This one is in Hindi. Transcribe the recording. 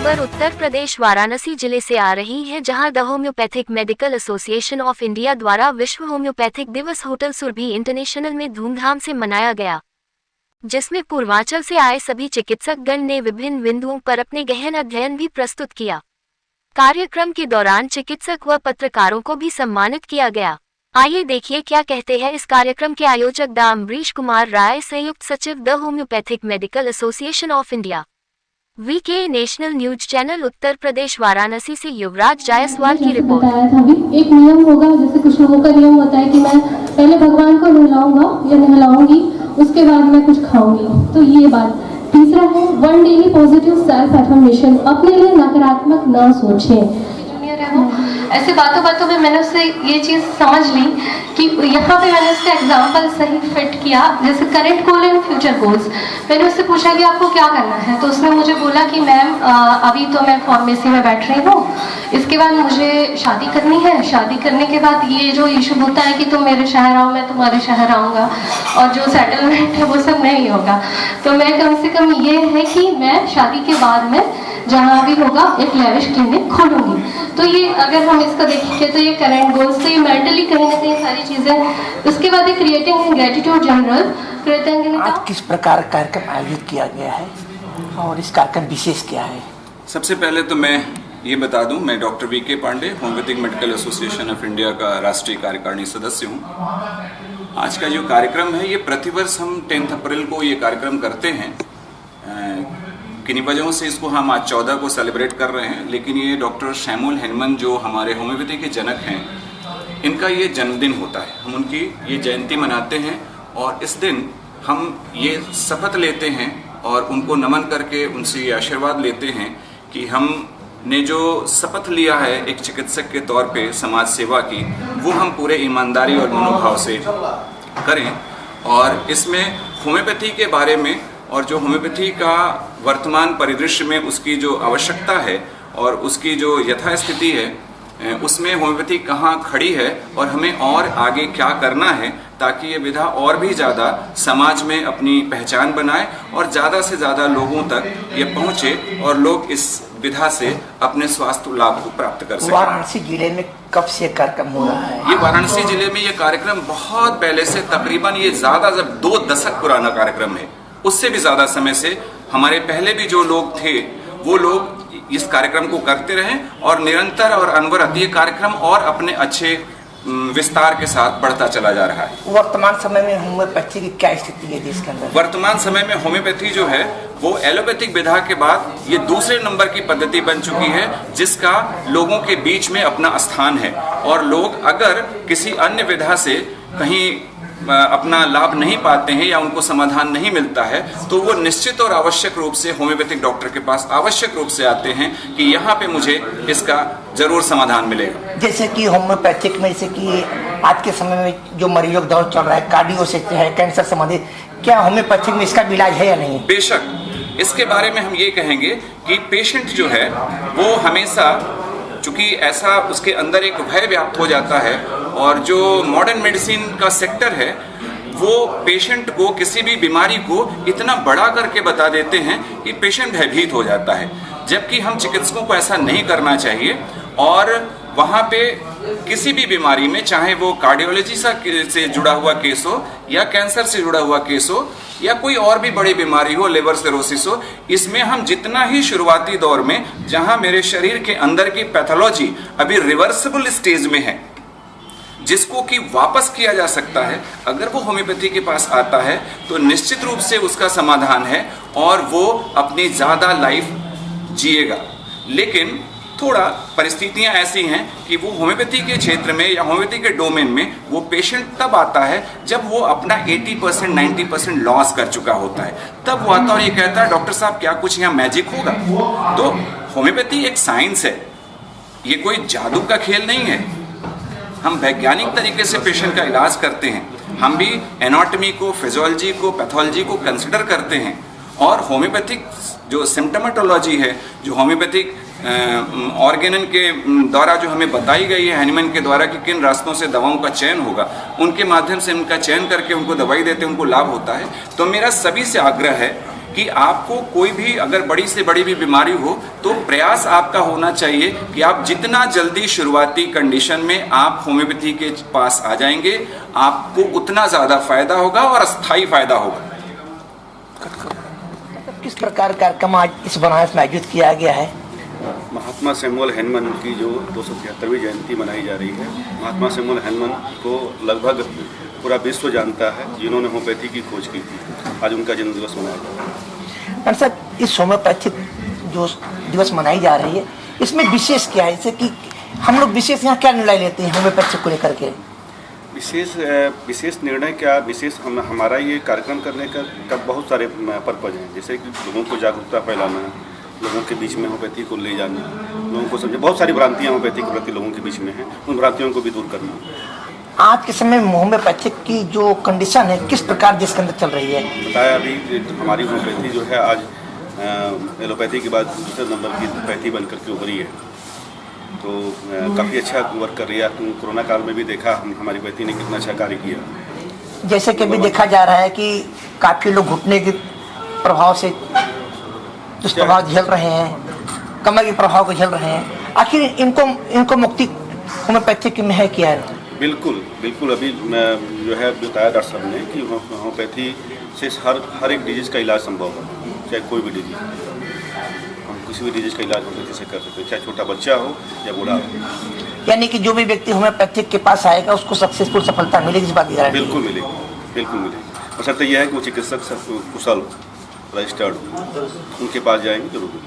खबर उत्तर प्रदेश वाराणसी जिले से आ रही है, जहां the homoeopathic medical association of India द्वारा विश्व होम्योपैथिक दिवस होटल सुरभि इंटरनेशनल में धूमधाम से मनाया गया, जिसमें पूर्वांचल से आए सभी चिकित्सक गण ने विभिन्न बिंदुओं पर अपने गहन अध्ययन भी प्रस्तुत किया। कार्यक्रम के दौरान चिकित्सक व पत्रकारों को भी सम्मानित किया गया। आइए देखिए क्या कहते हैं इस कार्यक्रम के आयोजक डॉ. अम्बरीश कुमार राय, संयुक्त सचिव the homoeopathic medical association of India. VK national news channel Uttar Pradesh Varanasi से युवराज जायसवाल की रिपोर्ट। एक नियम होगा, जैसे कुछ लोगों का नियम होता है कि मैं पहले भगवान को नहलाऊंगा या नहलाऊंगी, उसके बाद मैं कुछ खाऊंगी। तो ये बात। तीसरा है one daily positive self affirmation, अपने लिए नकारात्मक ना सोचें। ऐसे बातों में मैंने उससे ये चीज़ समझ ली कि यहाँ पे मैंने उसका एग्जाम्पल सही फिट किया, जैसे current goal and future goals. मैंने उससे पूछा कि आपको क्या करना है, तो उसने मुझे बोला कि मैम अभी तो मैं फार्मेसी में बैठ रही हूँ, इसके बाद मुझे शादी करनी है, शादी करने के बाद ये जो इशू होता है कि तुम मेरे शहर आओ, मैं तुम्हारे शहर आऊँगा, और जो सेटलमेंट है वो सब नहीं होगा। तो मैं कम से कम ये है कि मैं शादी के बाद में जहाँ भी होगा एक लेविश क्लिनिक खोलूंगी। तो ये अगर हम इसका देखेंगे तो ये करेंट गोल्स, तो ये मेंटली कहीं ना कहीं सारी चीज़ें। उसके बाद क्रिएटिंग ग्रेटिट्यूड जनरल कृतज्ञता। आज किस प्रकार कार्यक्रम आयोजित किया गया है और इस कार्यक्रम विशेष क्या है? सबसे पहले तो मैं ये बता दूं, मैं doctor V K Pandey, homeopathic medical association of India का राष्ट्रीय कार्यकारिणी सदस्य हूँ। आज का जो कार्यक्रम है ये प्रतिवर्ष हम 10 अप्रैल को ये कार्यक्रम करते हैं। किन्हीं वजहों से इसको हम आज 14 को सेलिब्रेट कर रहे हैं, लेकिन ये डॉक्टर शैमुल हेनमन जो हमारे होम्योपैथी के जनक हैं, इनका ये जन्मदिन होता है। हम उनकी ये जयंती मनाते हैं और इस दिन हम ये शपथ लेते हैं और उनको नमन करके उनसे ये आशीर्वाद लेते हैं कि हमने जो शपथ लिया है एक चिकित्सक के तौर पे समाज सेवा की, वो हम पूरे ईमानदारी और मनोभाव से करें। और इसमें होम्योपैथी के बारे में और जो होम्योपैथी का वर्तमान परिदृश्य में उसकी जो आवश्यकता है और उसकी जो यथास्थिति है, उसमें होम्योपैथी कहाँ खड़ी है और हमें और आगे क्या करना है ताकि ये विधा और भी ज़्यादा समाज में अपनी पहचान बनाए और ज़्यादा से ज़्यादा लोगों तक ये पहुँचे और लोग इस विधा से अपने स्वास्थ्य लाभ को प्राप्त कर सकें। वाराणसी जिले में कब से कार्यक्रम हो रहा है? ये वाराणसी जिले में ये कार्यक्रम बहुत पहले से, तकरीबन ये ज़्यादा 2 दशक पुराना कार्यक्रम है। उससे भी ज़्यादा समय से हमारे पहले भी जो लोग थे वो लोग इस कार्यक्रम को करते रहे और निरंतर और अनवरत ये कार्यक्रम और अपने अच्छे विस्तार के साथ बढ़ता चला जा रहा है। वर्तमान समय में होम्योपैथी की क्या स्थिति है देश के अंदर? वर्तमान समय में होम्योपैथी जो है वो एलोपैथिक विधा के बाद ये दूसरे नंबर की पद्धति बन चुकी है, जिसका लोगों के बीच में अपना स्थान है। और लोग अगर किसी अन्य विधा से कहीं अपना लाभ नहीं पाते हैं या उनको समाधान नहीं मिलता है, तो वो निश्चित और आवश्यक रूप से होम्योपैथिक डॉक्टर के पास आवश्यक रूप से आते हैं कि यहाँ पे मुझे इसका जरूर समाधान मिलेगा। जैसे कि होम्योपैथिक में, जैसे कि आज के समय में जो मरीजों का दौर चल रहा है, कार्डियो से है, कैंसर संबंधित, क्या होम्योपैथिक में इसका इलाज है या नहीं? बेशक इसके बारे में हम ये कहेंगे कि पेशेंट जो है वो हमेशा, चूंकि ऐसा उसके अंदर एक भय व्याप्त हो जाता है और जो मॉडर्न मेडिसिन का सेक्टर है वो पेशेंट को किसी भी बीमारी को इतना बड़ा करके बता देते हैं कि पेशेंट भयभीत हो जाता है, जबकि हम चिकित्सकों को ऐसा नहीं करना चाहिए। और वहाँ पे किसी भी बीमारी में, चाहे वो कार्डियोलॉजी से जुड़ा हुआ केस हो या कैंसर से जुड़ा हुआ केस हो या कोई और भी बड़ी बीमारी हो, लिवर सिरोसिस हो, इसमें हम जितना ही शुरुआती दौर में, जहां मेरे शरीर के अंदर की पैथोलॉजी अभी रिवर्सिबल स्टेज में है, जिसको कि वापस किया जा सकता है, अगर वो होम्योपैथी के पास आता है तो निश्चित रूप से उसका समाधान है और वो अपनी ज़्यादा लाइफ जिएगा। लेकिन थोड़ा परिस्थितियां ऐसी हैं कि वो होम्योपैथी के क्षेत्र में या होम्योपैथी के डोमेन में वो पेशेंट तब आता है जब वो अपना 80% 90% लॉस कर चुका होता है। तब वो आता और ये कहता है, डॉक्टर साहब क्या कुछ यहाँ मैजिक होगा? तो होम्योपैथी एक साइंस है, ये कोई जादू का खेल नहीं है। हम वैज्ञानिक तरीके से पेशेंट का इलाज करते हैं। हम भी एनाटॉमी को, फिजियोलॉजी को, पैथोलॉजी को कंसिडर करते हैं। और होम्योपैथिक जो सिम्टोमेटोलॉजी है, जो होम्योपैथिक ऑर्गेनन के द्वारा जो हमें बताई गई है हैनिमन के द्वारा कि किन रास्तों से दवाओं का चयन होगा, उनके माध्यम से उनका चयन करके उनको दवाई देते हैं, उनको लाभ होता है। तो मेरा सभी से आग्रह है कि आपको कोई भी अगर बड़ी से बड़ी भी बीमारी हो तो प्रयास आपका होना चाहिए कि आप जितना जल्दी शुरुआती कंडीशन में आप होम्योपैथी के पास आ जाएंगे, आपको उतना ज़्यादा फायदा होगा और अस्थायी फायदा होगा। किस प्रकार कार्यक्रम आज इस बनारस में आयोजित किया गया है? महात्मा सैमुअल हैनमन की जो 273वीं जयंती मनाई जा रही है। महात्मा सैमुअल हैनमन को लगभग पूरा विश्व जानता है, जिन्होंने होम्योपैथी की खोज की थी। आज उनका जन्म दिवस मनाया जा रहा है। डॉक्टर साहब, इस होम्योपैथिक जो दिवस मनाई जा रही है, इसमें विशेष क्या है? जैसे कि हम लोग विशेष यहाँ क्या निर्णय लेते हैं होम्योपैथिक को लेकर के? विशेष निर्णय क्या, विशेष हमारा ये कार्यक्रम करने का बहुत सारे पर्पज हैं। जैसे कि लोगों को जागरूकता फैलाना, लोगों के बीच में होम्योपैथी को ले जाना, लोगों को समझे। बहुत सारी भ्रांतियाँ होम्योपैथी के प्रति लोगों के बीच में हैं, उन भ्रांतियों को भी दूर करना। आज के समय में होम्योपैथिक की जो कंडीशन है किस प्रकार जिसके अंदर चल रही है? बताया अभी, हमारी होम्योपैथी जो है आज एलोपैथी के बाद दूसरे नंबर की पैथी बनकर के उभरी है, तो काफ़ी अच्छा वर्क कर रही है। कोरोना काल में भी देखा हमारी पैथी ने कितना अच्छा कार्य किया। जैसे कि अभी देखा जा रहा है कि काफ़ी लोग घुटने के प्रभाव से दुष्प्रभाव झेल रहे हैं, कमर के प्रभाव को झेल रहे हैं, आखिर इनको मुक्ति होम्योपैथिक में है क्या है? बिल्कुल अभी जो है बताया डॉक्टर साहब ने कि होम्योपैथी से हर एक डिजीज़ का इलाज संभव है, चाहे कोई भी डिजीज। हम किसी भी डिजीज़ का इलाज होम्योपैथी से कर सकते हैं, चाहे छोटा बच्चा हो या बूढ़ा हो। यानी कि जो भी व्यक्ति होम्योपैथिक के पास आएगा उसको सक्सेसफुल सफलता मिलेगी, इस बात की गारंटी? बिल्कुल मिलेगी। बशर्ते यह है कि वो चिकित्सक कुशल रजिस्टर्ड उनके पास जाएंगे जरूर।